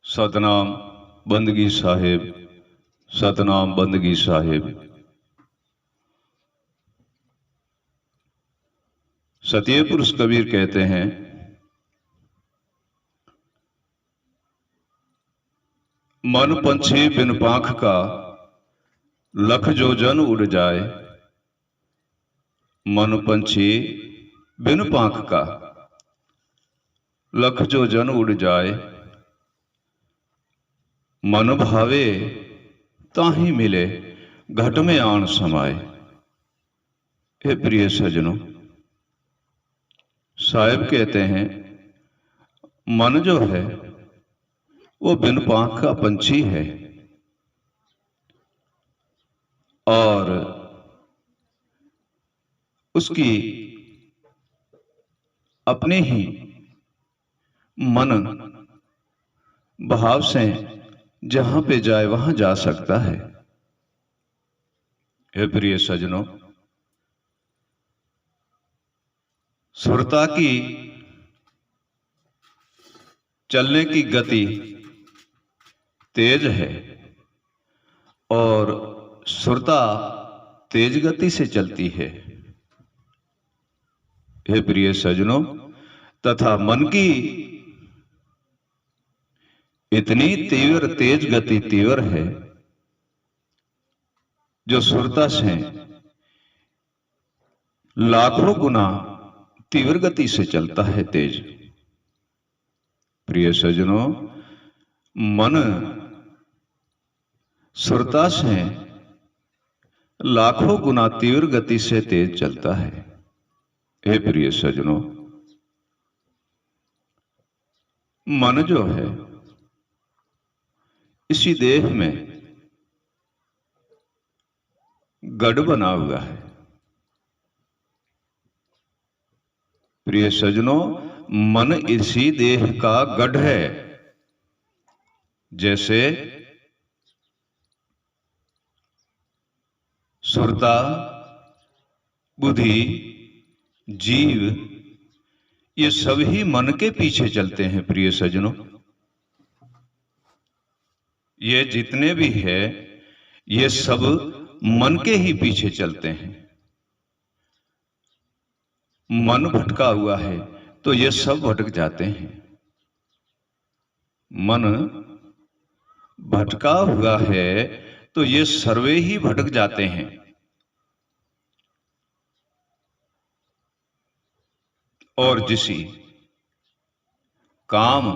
सतनाम बंदगी साहिब, सतनाम बंदगी साहिब। सतिये पुरुष कबीर कहते हैं, मन पंछी बिन पांख का, लख जोजन उड़ जाए। मन पंछी बिन पांख का, लख जोजन उड़ जाए। मन भावे ताही मिले, घट में आन समाए। हे प्रिय सजनों, साहिब कहते हैं मन जो है वो बिन पांख का पंछी है और उसकी अपने ही मन भाव से जहां पे जाए वहां जा सकता है। हे प्रिय सजनों, सुरता की चलने की गति तेज है और सुरता तेज गति से चलती है। हे प्रिय सजनों, तथा मन की इतनी तीव्र तेज गति तीव्र है जो सुरता से लाखों गुना तीव्र गति से चलता है तेज। प्रिय सजनों, मन सुरता से लाखों गुना तीव्र गति से तेज चलता है। हे प्रिय सजनों, मन जो है इसी देह में गढ़ बना हुआ है। प्रिय सजनों, मन इसी देह का गढ़ है। जैसे सुरता, बुद्धि, जीव ये सभी मन के पीछे चलते हैं। प्रिय सजनों, ये जितने भी है ये सब मन के ही पीछे चलते हैं। मन भटका हुआ है तो ये सब भटक जाते हैं। मन भटका हुआ है तो ये सर्वे ही भटक जाते हैं। और जिसी काम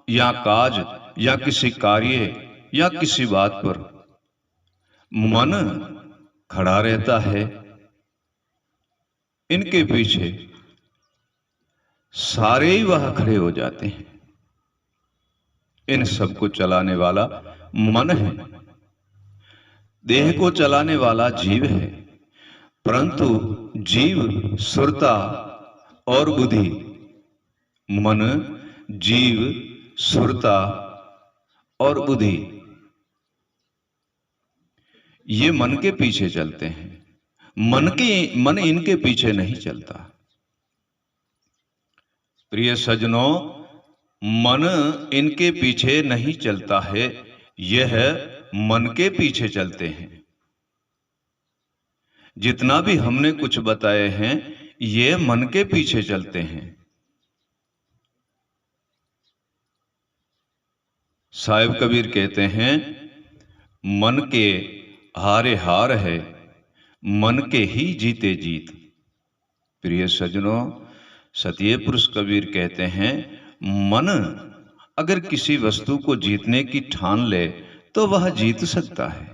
या काज या किसी कार्य या किसी बात पर मन खड़ा रहता है, इनके पीछे सारे ही वह खड़े हो जाते हैं। इन सबको चलाने वाला मन है, देह को चलाने वाला जीव है, परंतु जीव, सुरता और बुद्धि, मन, जीव, सुरता और बुद्धि ये मन के पीछे चलते हैं। मन इनके पीछे नहीं चलता। प्रिय सजनों, मन इनके पीछे नहीं चलता है, यह मन के पीछे चलते हैं। जितना भी हमने कुछ बताए हैं ये मन के पीछे चलते हैं। साहिब कबीर कहते हैं, मन के हारे हार है, मन के ही जीते जीत। प्रिय सजनों, सतिये पुरुष कबीर कहते हैं, मन अगर किसी वस्तु को जीतने की ठान ले तो वह जीत सकता है,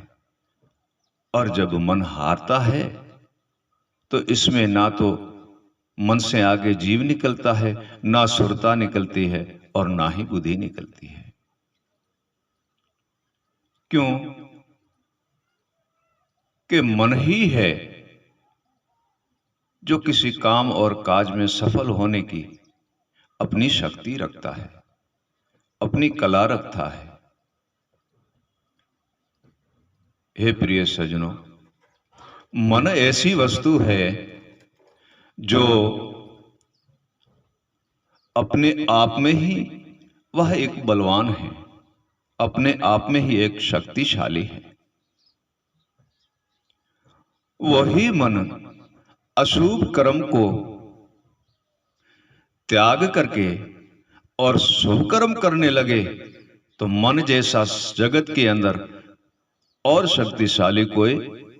और जब मन हारता है तो इसमें ना तो मन से आगे जीव निकलता है, ना सुरता निकलती है और ना ही बुद्धि निकलती है। क्यों? कि मन ही है जो किसी काम और काज में सफल होने की अपनी शक्ति रखता है, अपनी कला रखता है। हे प्रिय सजनों, मन ऐसी वस्तु है जो अपने आप में ही वह एक बलवान है। अपने आप में ही एक शक्तिशाली है। वही मन अशुभ कर्म को त्याग करके और शुभ कर्म करने लगे तो मन जैसा जगत के अंदर और शक्तिशाली कोई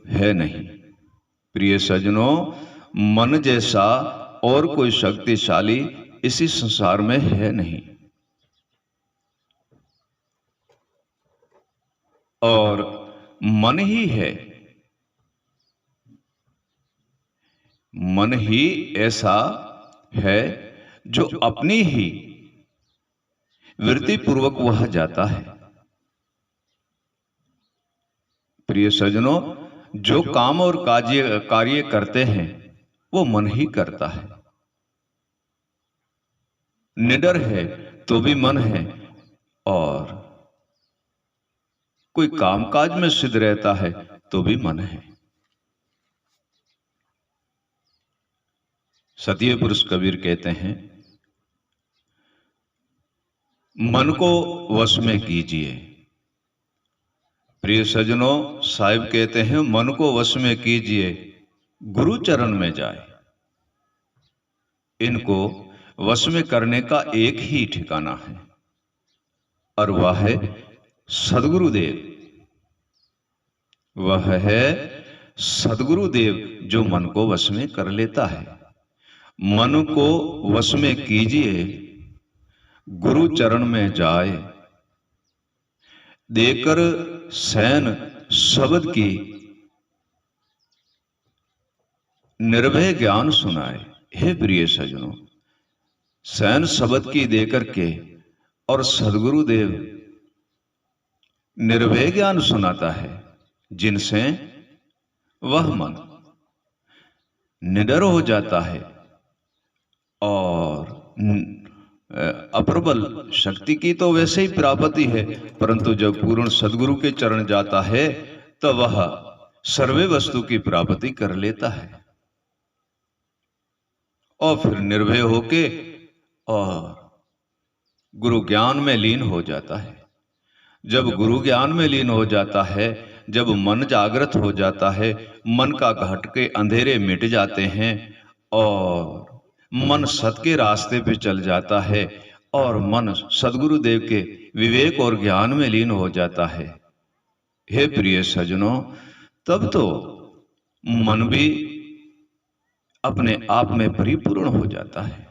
है नहीं। प्रिय सज्जनों, मन जैसा और कोई शक्तिशाली इसी संसार में है नहीं। और मन ही है, मन ही ऐसा है जो अपनी ही वृत्ति पूर्वक वह जाता है। प्रिय सज्जनों, जो काम और कार्य करते हैं वो मन ही करता है। निडर है तो भी मन है, और कोई कामकाज में सिद्ध रहता है तो भी मन है। सतीय पुरुष कबीर कहते हैं, मन को वश में कीजिए। प्रिय सज्जनों, साहिब कहते हैं मन को वश में कीजिए, गुरु चरण में जाए। इनको वश में करने का एक ही ठिकाना है और वह है सद्गुरुदेव। वह है सद्गुरुदेव जो मन को वश में कर लेता है। मन को वश में कीजिए, गुरु चरण में जाए, देकर सैन शब्द की निर्भय ज्ञान सुनाए। हे प्रिय सज्जनों, सैन शब्द की देकर के और सद्गुरुदेव निर्भय ज्ञान सुनाता है, जिनसे वह मन निडर हो जाता है और अप्रबल शक्ति की तो वैसे ही प्राप्ति है, परंतु जब पूर्ण सद्गुरु के चरण जाता है तो वह सर्वे वस्तु की प्राप्ति कर लेता है और फिर निर्भय होके और गुरु ज्ञान में लीन हो जाता है। जब गुरु ज्ञान में लीन हो जाता है, जब मन जागृत हो जाता है, मन का घट के अंधेरे मिट जाते हैं और मन सत के रास्ते पे चल जाता है और मन सद्गुरुदेव के विवेक और ज्ञान में लीन हो जाता है। हे प्रिय सज्जनों, तब तो मन भी अपने आप में परिपूर्ण हो जाता है।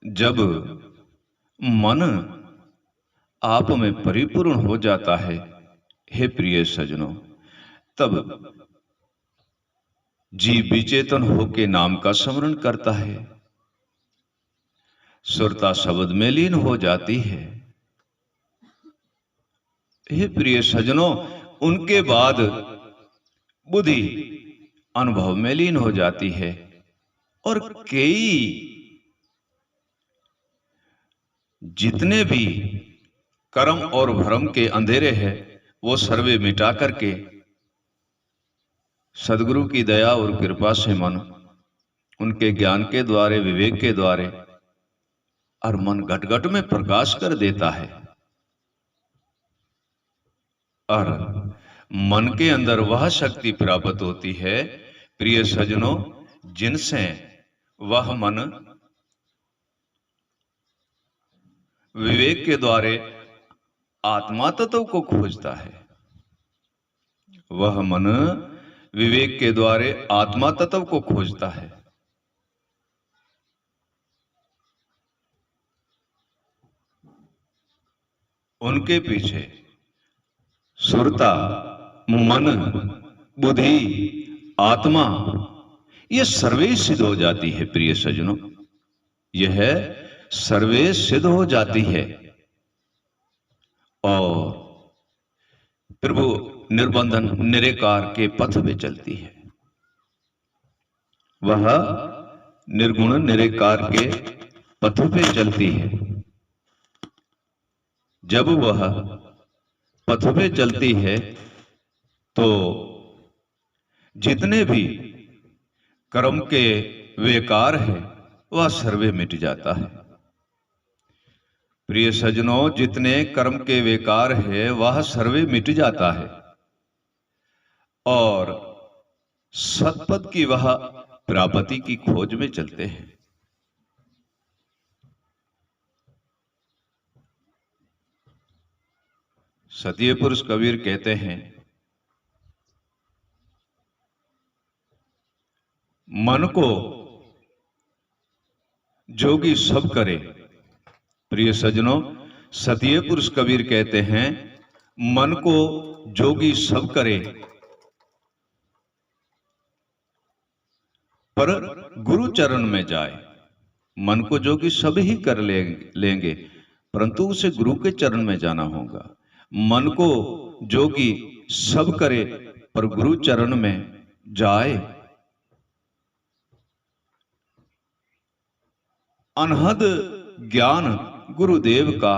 जब मन आप में परिपूर्ण हो जाता है, हे प्रिय सज्जनों, तब जीव विचेतन होके नाम का स्मरण करता है, सुरता शब्द में लीन हो जाती है। हे प्रिय सज्जनों, उनके बाद बुद्धि अनुभव में लीन हो जाती है और कई जितने भी कर्म और भ्रम के अंधेरे हैं वो सर्वे मिटा करके सदगुरु की दया और कृपा से मन उनके ज्ञान के द्वारे, विवेक के द्वारे और मन घट घट में प्रकाश कर देता है और मन के अंदर वह शक्ति प्राप्त होती है, प्रिय सज्जनों, जिनसे वह मन विवेक के द्वारे आत्मा तत्व को खोजता है। वह मन विवेक के द्वारे आत्मा तत्व को खोजता है। उनके पीछे सुरता, मन, बुद्धि, आत्मा ये सर्वे सिद्ध हो जाती है। प्रिय सज्जनों, यह सर्वे सिद्ध हो जाती है और प्रभु निर्बंधन निरेकार के पथ पे चलती है। वह निर्गुण निरेकार के पथ पे चलती है। जब वह पथ पे चलती है तो जितने भी कर्म के विकार है वह सर्वे मिट जाता है। प्रिय सज्जनों, जितने कर्म के विकार है वह सर्वे मिट जाता है और सतपथ की वह प्राप्ति की खोज में चलते हैं। सतीय पुरुष कबीर कहते हैं, मन को जोगी सब करे। प्रिय सज्जनों, सतीय पुरुष कबीर कहते हैं, मन को जोगी सब करे पर गुरु चरण में जाए। मन को जोगी सब ही कर लेंगे परंतु उसे गुरु के चरण में जाना होगा। मन को जोगी सब करे पर गुरु चरण में जाए। अनहद ज्ञान गुरुदेव का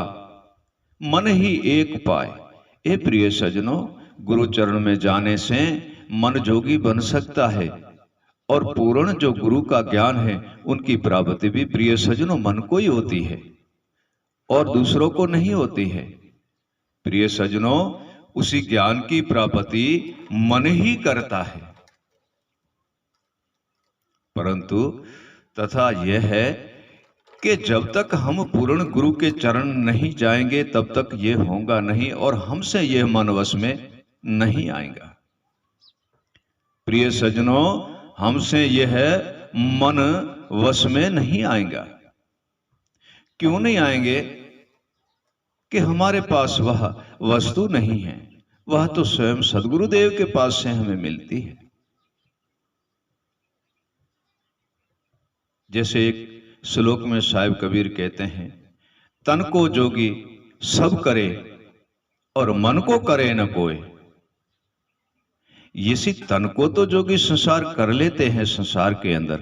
मन ही एक पाए। हे प्रिय सज्जनों, गुरु चरण में जाने से मन जोगी बन सकता है और पूर्ण जो गुरु का ज्ञान है उनकी प्राप्ति भी प्रिय सज्जनों मन को ही होती है और दूसरों को नहीं होती है। प्रिय सज्जनों, उसी ज्ञान की प्राप्ति मन ही करता है, परंतु तथा यह है कि जब तक हम पूर्ण गुरु के चरण नहीं जाएंगे तब तक ये होगा नहीं और हमसे यह मन वश में नहीं आएगा। प्रिय सज्जनों, हमसे यह मन वश में नहीं आएगा। क्यों नहीं आएंगे? कि हमारे पास वह वस्तु नहीं है, वह तो स्वयं सद्गुरुदेव के पास से हमें मिलती है। जैसे एक श्लोक में साहिब कबीर कहते हैं, तन को जोगी सब करे और मन को करे न कोई। इसी तन को तो जोगी संसार कर लेते हैं संसार के अंदर,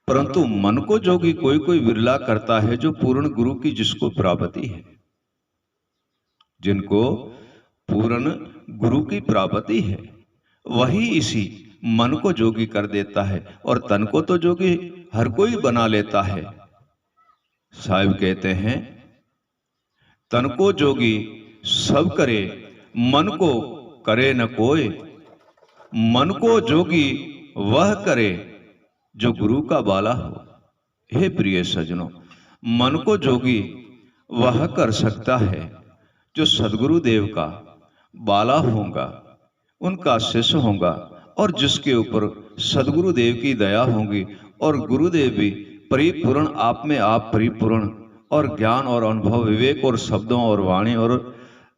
परंतु मन को जोगी कोई कोई विरला करता है जो पूर्ण गुरु की जिसको प्राप्ति है। जिनको पूर्ण गुरु की प्राप्ति है वही इसी मन को जोगी कर देता है और तन को तो जोगी हर कोई बना लेता है। साहिब कहते हैं, तन को जोगी सब करे मन को करे न कोई। मन को जोगी वह करे जो गुरु का बाला हो। हे प्रिय सज्जनों, मन को जोगी वह कर सकता है जो सदगुरु देव का बाला होगा, उनका शिष्य होगा और जिसके ऊपर सदगुरु देव की दया होगी और गुरुदेव भी परिपूर्ण आप में आप परिपूर्ण और ज्ञान और अनुभव विवेक और शब्दों और वाणी और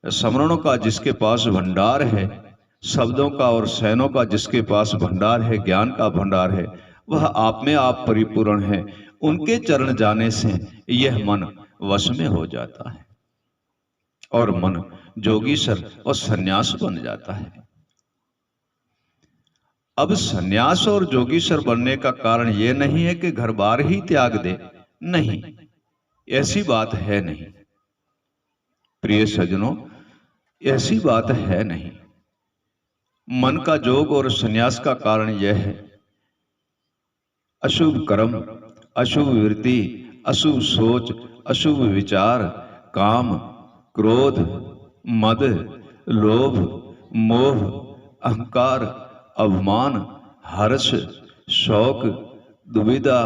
स्मरणों का जिसके पास भंडार है, शब्दों का और सैनों का जिसके पास भंडार है, ज्ञान का भंडार है, वह आप में आप परिपूर्ण है। उनके चरण जाने से यह मन वश में हो जाता है और मन जोगीसर और सन्यास बन जाता है। अब सन्यास और जोगीसर बनने का कारण यह नहीं है कि घर बार ही त्याग दे, नहीं, ऐसी बात है नहीं। प्रिय सज्जनों, ऐसी बात है नहीं। मन का जोग और सन्यास का कारण यह है, अशुभ कर्म, अशुभ वृत्ति, अशुभ सोच, अशुभ विचार, काम, क्रोध, मद, लोभ, मोह, अहंकार, अभिमान, हर्ष, शौक, दुविधा,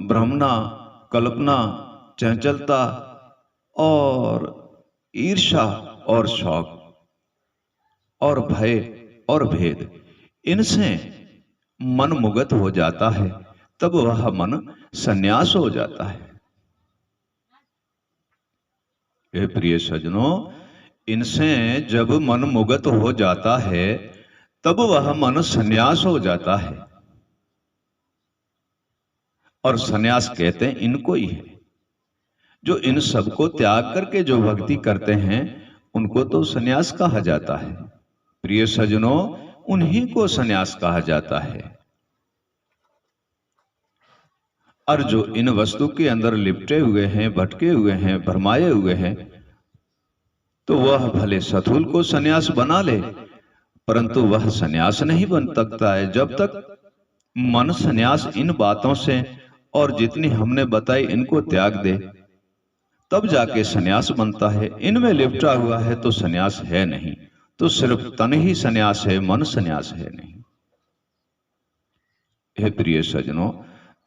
भ्रमना, कल्पना, चंचलता और ईर्षा और शौक और भय और भेद, इनसे मन मुगत हो जाता है, तब वह मन सन्यास हो जाता है। हे प्रिय सज्जनों, इनसे जब मन मुगत हो जाता है तब वह मन सन्यास हो जाता है और सन्यास कहते हैं इनको ही है। जो इन सबको त्याग करके जो भक्ति करते हैं उनको तो सन्यास कहा जाता है। प्रिय सज्जनों, उन्हीं को सन्यास कहा जाता है। और जो इन वस्तु के अंदर लिपटे हुए हैं, भटके हुए हैं, भरमाए हुए हैं, तो वह भले सथुल को सन्यास बना ले, परंतु वह सन्यास नहीं बन सकता है जब तक मन सन्यास इन बातों से और जितनी हमने बताई इनको त्याग दे, तब जाके सन्यास बनता है। इनमें लिपटा हुआ है तो सन्यास है नहीं, तो सिर्फ तन ही सन्यास है, मन सन्यास है नहीं। हे प्रिय सज्जनों,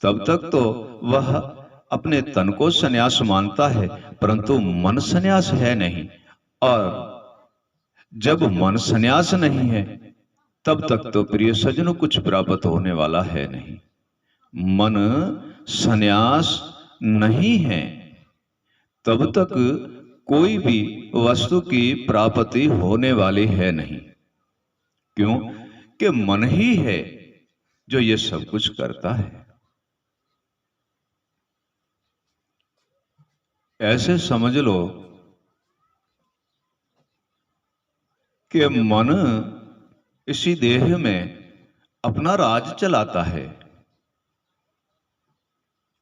तब तक तो वह अपने तन को सन्यास मानता है, परंतु मन सन्यास है नहीं। और जब मन सन्यास नहीं है, तब तक तो प्रिय सज्जनों कुछ प्राप्त होने वाला है नहीं। मन सन्यास नहीं है, तब तक कोई भी वस्तु की प्राप्ति होने वाली है नहीं। क्यों? कि मन ही है जो ये सब कुछ करता है। ऐसे समझ लो कि मन इसी देह में अपना राज चलाता है,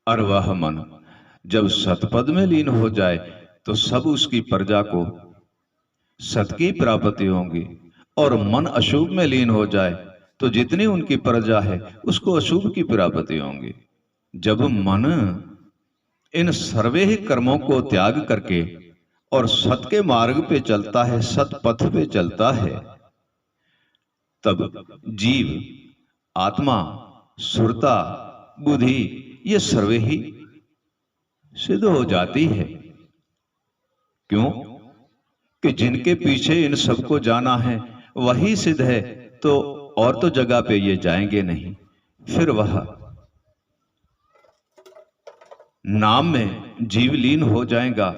और वह मन जब सतपद में लीन हो जाए तो सब उसकी प्रजा को सत की प्राप्ति होगी, और मन अशुभ में लीन हो जाए तो जितनी उनकी प्रजा है उसको अशुभ की प्राप्ति होंगी। जब मन इन सर्वे ही कर्मों को त्याग करके और सत के मार्ग पे चलता है, सत पथ पे चलता है, तब जीव, आत्मा, सुरता, बुद्धि ये सर्वे ही सिद्ध हो जाती है। क्यों? कि जिनके पीछे इन सबको जाना है वही सिद्ध है, तो और तो जगह पे ये जाएंगे नहीं। फिर वह नाम में जीवलीन हो जाएगा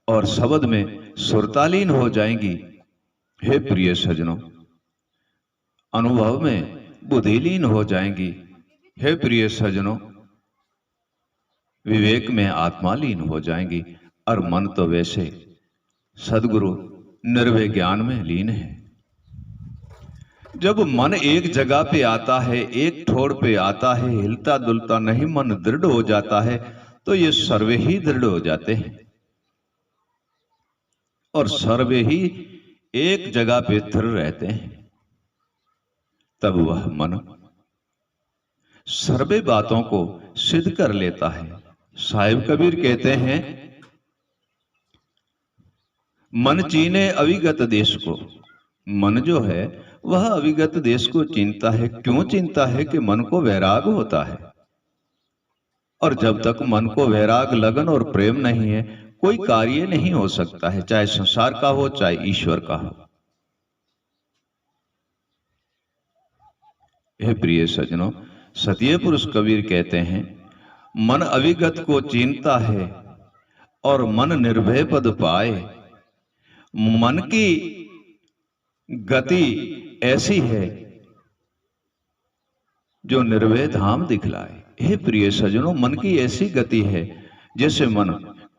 और शब्द में सुरतालीन हो जाएंगी। हे प्रिय सज्जनों, अनुभव में बुद्धिलीन हो जाएंगी। हे प्रिय सज्जनों, विवेक में आत्मालीन हो जाएंगी। और मन तो वैसे सदगुरु निर्भय ज्ञान में लीन है। जब मन एक जगह पे आता है, एक ठोर पे आता है, हिलता डुलता नहीं, मन दृढ़ हो जाता है, तो ये सर्वे ही दृढ़ हो जाते हैं और सर्वे ही एक जगह पे स्थिर रहते हैं। तब वह मन सर्वे बातों को सिद्ध कर लेता है। साहिब कबीर कहते हैं, मन चीने अविगत देश को। मन जो है वह अविगत देश को चीनता है। क्यों चीनता है? कि मन को वैराग होता है, और जब तक मन को वैराग, लगन और प्रेम नहीं है, कोई कार्य नहीं हो सकता है, चाहे संसार का हो चाहे ईश्वर का हो। हे प्रिय सज्जनों, सतीय पुरुष कबीर कहते हैं, मन अविगत को चीनता है और मन निर्भय पद पाए। मन की गति ऐसी है जो निर्भय धाम दिखलाए। हे प्रिय सज्जनों, मन की ऐसी गति है जैसे मन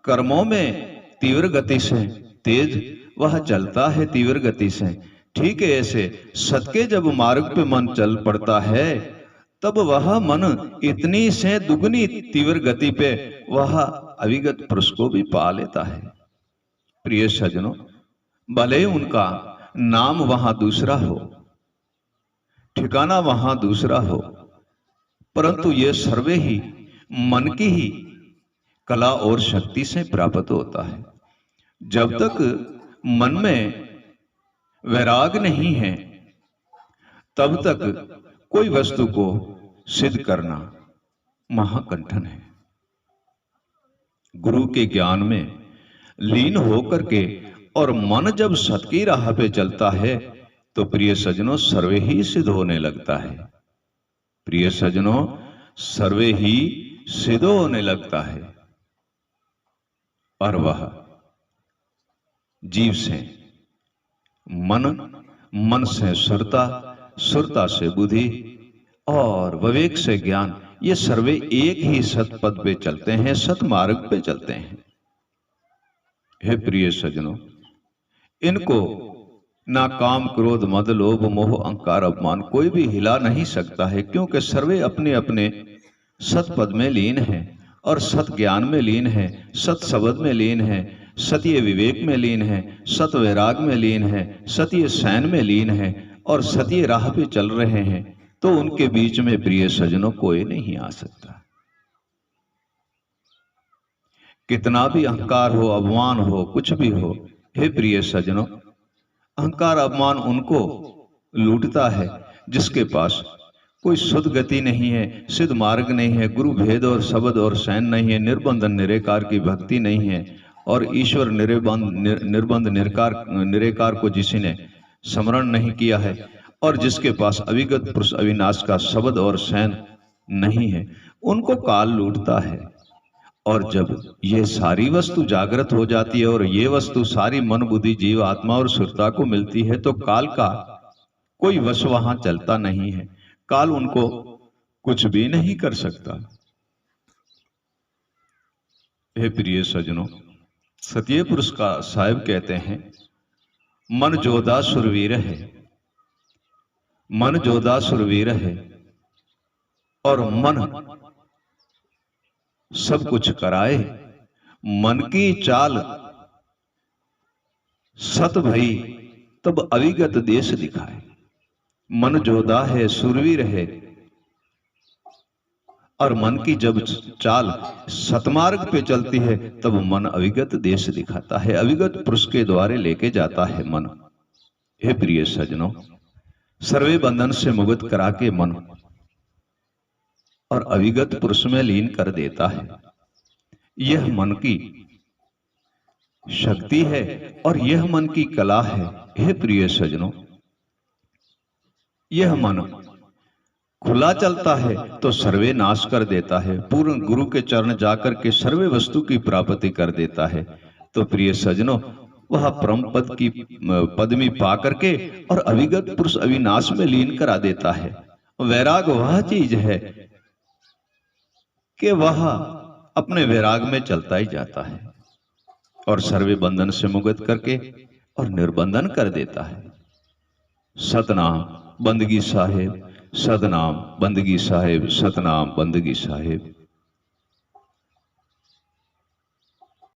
कर्मों में तीव्र गति से तेज वह चलता है, तीव्र गति से। ठीक है, ऐसे सत के जब मार्ग पे मन चल पड़ता है, तब वह मन इतनी से दुगनी तीव्र गति पे वह अविगत पुरुष को भी पा लेता है। प्रिय सज्जनों, भले उनका नाम वहां दूसरा हो, ठिकाना वहां दूसरा हो, परंतु ये सर्वे ही मन की ही कला और शक्ति से प्राप्त होता है। जब तक मन में वैराग नहीं है, तब तक कोई वस्तु को सिद्ध करना महाकंठन है। गुरु के ज्ञान में लीन होकर के और मन जब सत की राह पे चलता है, तो प्रिय सज्जनों सर्वे ही सिद्ध होने लगता है। प्रिय सज्जनों, सर्वे ही सिद्ध होने लगता है, और वह जीव से मन, मन से सुरता, सुरता से बुद्धि और विवेक से ज्ञान, ये सर्वे एक ही सत पद पे चलते हैं, सत मार्ग पे चलते हैं। हे प्रिय सज्जनों, इनको ना काम, क्रोध, मद, लोभ, मोह, अहंकार, अपमान कोई भी हिला नहीं सकता है, क्योंकि सर्वे अपने अपने सत पद में लीन हैं और सत ज्ञान में लीन है, सत शब्द में लीन है, सत्य विवेक में लीन है, सत वैराग में लीन है, सत्य सैन में लीन है और सत्य राह पे चल रहे हैं। तो उनके बीच में प्रिय सज्जनों कोई नहीं आ सकता। कितना भी अहंकार हो, अभिमान हो, कुछ भी हो, हे प्रिय सज्जनों, अहंकार अभिमान उनको लूटता है जिसके पास कोई शुद्ध गति नहीं है, सिद्ध मार्ग नहीं है, गुरु भेद और शब्द और सैन नहीं है, निर्बंधन निरेकार की भक्ति नहीं है, और ईश्वर निर्बंध निरेकार को जिसी ने स्मरण नहीं किया है, और जिसके पास अविगत पुरुष अविनाश का शब्द और सैन नहीं है, उनको काल लूटता है। और जब ये सारी वस्तु जागृत हो जाती है और ये वस्तु सारी मन बुद्धि जीव आत्मा और सुरता को मिलती है, तो काल का कोई वश वहां चलता नहीं है, काल उनको कुछ भी नहीं कर सकता। हे प्रिय सज्जनों, सत्य पुरुष का साहिब कहते हैं, मन जोधा सुरवीर है, मन जोधा सुरवीर है, और मन सब कुछ कराए, मन की चाल सत भई तब अविगत देश दिखाए। मन जोधा है, सुरवीर है, और मन की जब चाल सतमार्ग पे चलती है तब मन अविगत देश दिखाता है, अविगत पुरुष के द्वारे लेके जाता है मन। हे प्रिय सज्जनों, सर्वे बंधन से मुक्त करा के मन और अविगत पुरुष में लीन कर देता है। यह मन की शक्ति है और यह मन की कला है। हे प्रिय सज्जनों, यह मन खुला चलता है तो सर्वे नाश कर देता है, पूर्ण गुरु के चरण जाकर के सर्वे वस्तु की प्राप्ति कर देता है। तो प्रिय सज्जनों, वह परम पद की पदमी पा करके और अविगत पुरुष अविनाश में लीन करा देता है। वैराग वह चीज है कि वह अपने वैराग में चलता ही जाता है और सर्वे बंधन से मुक्त करके और निर्बंधन कर देता है। सतनाम बंदगी साहेब, सतनाम बंदगी साहेब, सतनाम बंदगी साहेब।